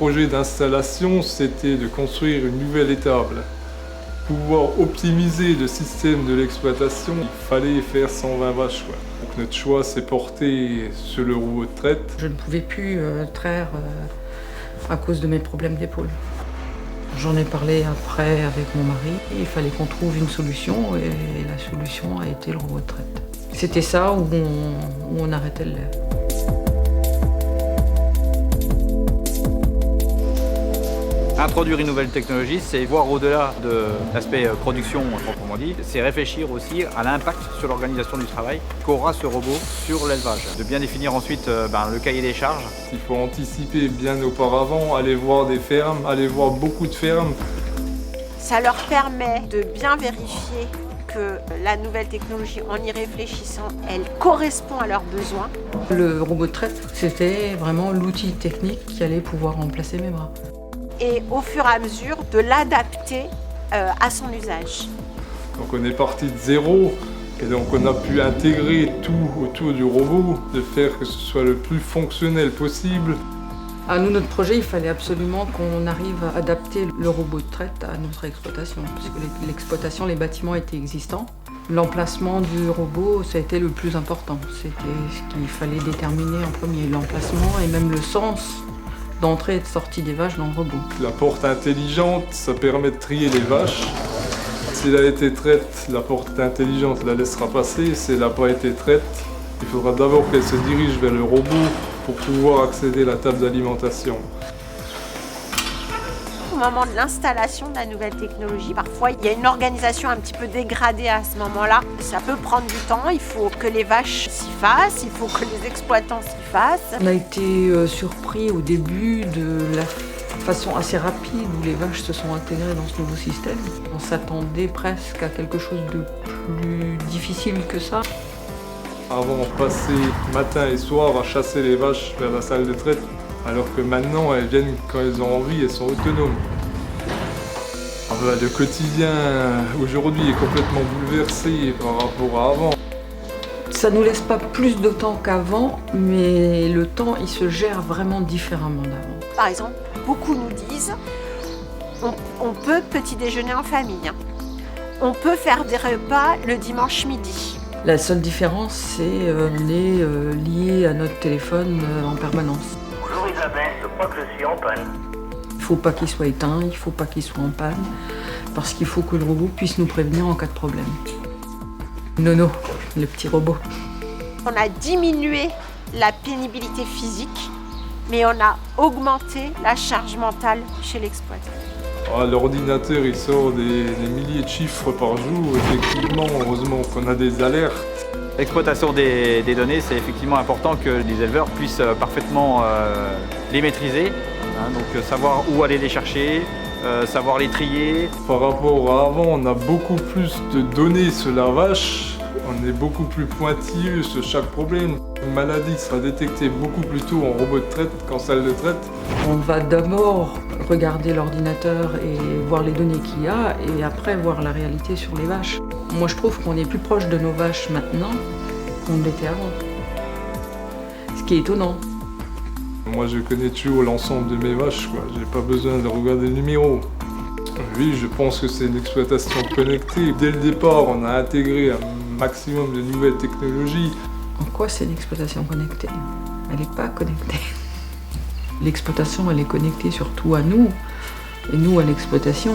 projet d'installation, c'était de construire une nouvelle étable. Pour pouvoir optimiser le système de l'exploitation, il fallait faire 120 vaches, quoi. Donc notre choix s'est porté sur le robot de traite. Je ne pouvais plus traire à cause de mes problèmes d'épaule. J'en ai parlé après avec mon mari. Il fallait qu'on trouve une solution et la solution a été le robot de traite. C'était ça où on arrêtait le lait. Introduire une nouvelle technologie, c'est voir au-delà de l'aspect production proprement dit, c'est réfléchir aussi à l'impact sur l'organisation du travail qu'aura ce robot sur l'élevage. De bien définir ensuite le cahier des charges. Il faut anticiper bien auparavant, aller voir des fermes, aller voir beaucoup de fermes. Ça leur permet de bien vérifier que la nouvelle technologie, en y réfléchissant, elle correspond à leurs besoins. Le robot de traite, c'était vraiment l'outil technique qui allait pouvoir remplacer mes bras. Et au fur et à mesure de l'adapter à son usage. Donc on est parti de zéro et donc on a pu intégrer tout autour du robot, de faire que ce soit le plus fonctionnel possible. À nous, notre projet, il fallait absolument qu'on arrive à adapter le robot de traite à notre exploitation, puisque l'exploitation, les bâtiments étaient existants. L'emplacement du robot, ça a été le plus important. C'était ce qu'il fallait déterminer en premier, l'emplacement et même le sens d'entrée et de sortie des vaches dans le robot. La porte intelligente, ça permet de trier les vaches. Si elle a été traite, la porte intelligente la laissera passer. Si elle n'a pas été traite, il faudra d'abord qu'elle se dirige vers le robot pour pouvoir accéder à la table d'alimentation. Au moment de l'installation de la nouvelle technologie, parfois il y a une organisation un petit peu dégradée à ce moment-là. Ça peut prendre du temps, il faut que les vaches s'y fassent, il faut que les exploitants s'y fassent. On a été surpris au début de la façon assez rapide où les vaches se sont intégrées dans ce nouveau système. On s'attendait presque à quelque chose de plus difficile que ça. Avant, on passait matin et soir à chasser les vaches vers la salle de traite, alors que maintenant, elles viennent quand elles ont envie, elles sont autonomes. Le quotidien aujourd'hui est complètement bouleversé par rapport à avant. Ça nous laisse pas plus de temps qu'avant, mais le temps, il se gère vraiment différemment d'avant. Par exemple, beaucoup nous disent on peut petit déjeuner en famille, on peut faire des repas le dimanche midi. La seule différence, c'est qu'on est lié à notre téléphone en permanence. Bonjour Isabelle, je crois que je suis en panne. Il ne faut pas qu'il soit éteint, il ne faut pas qu'il soit en panne, parce qu'il faut que le robot puisse nous prévenir en cas de problème. Nono, le petit robot. On a diminué la pénibilité physique, mais on a augmenté la charge mentale chez l'exploitant. L'ordinateur, il sort des milliers de chiffres par jour. Effectivement, heureusement qu'on a des alertes. L'exploitation des données, c'est effectivement important que les éleveurs puissent parfaitement les maîtriser. Donc savoir où aller les chercher, savoir les trier. Par rapport à avant, on a beaucoup plus de données sur la vache. On est beaucoup plus pointilleux sur chaque problème. Une maladie sera détectée beaucoup plus tôt en robot de traite qu'en salle de traite. On va d'abord regarder l'ordinateur et voir les données qu'il y a, et après voir la réalité sur les vaches. Moi, je trouve qu'on est plus proche de nos vaches maintenant qu'on l'était avant. Ce qui est étonnant. Moi, je connais toujours l'ensemble de mes vaches, quoi. J'ai pas besoin de regarder le numéro. Oui, je pense que c'est une exploitation connectée. Dès le départ, on a intégré un maximum de nouvelles technologies. En quoi c'est une exploitation connectée? Elle n'est pas connectée. L'exploitation, elle est connectée surtout à nous, et nous à l'exploitation.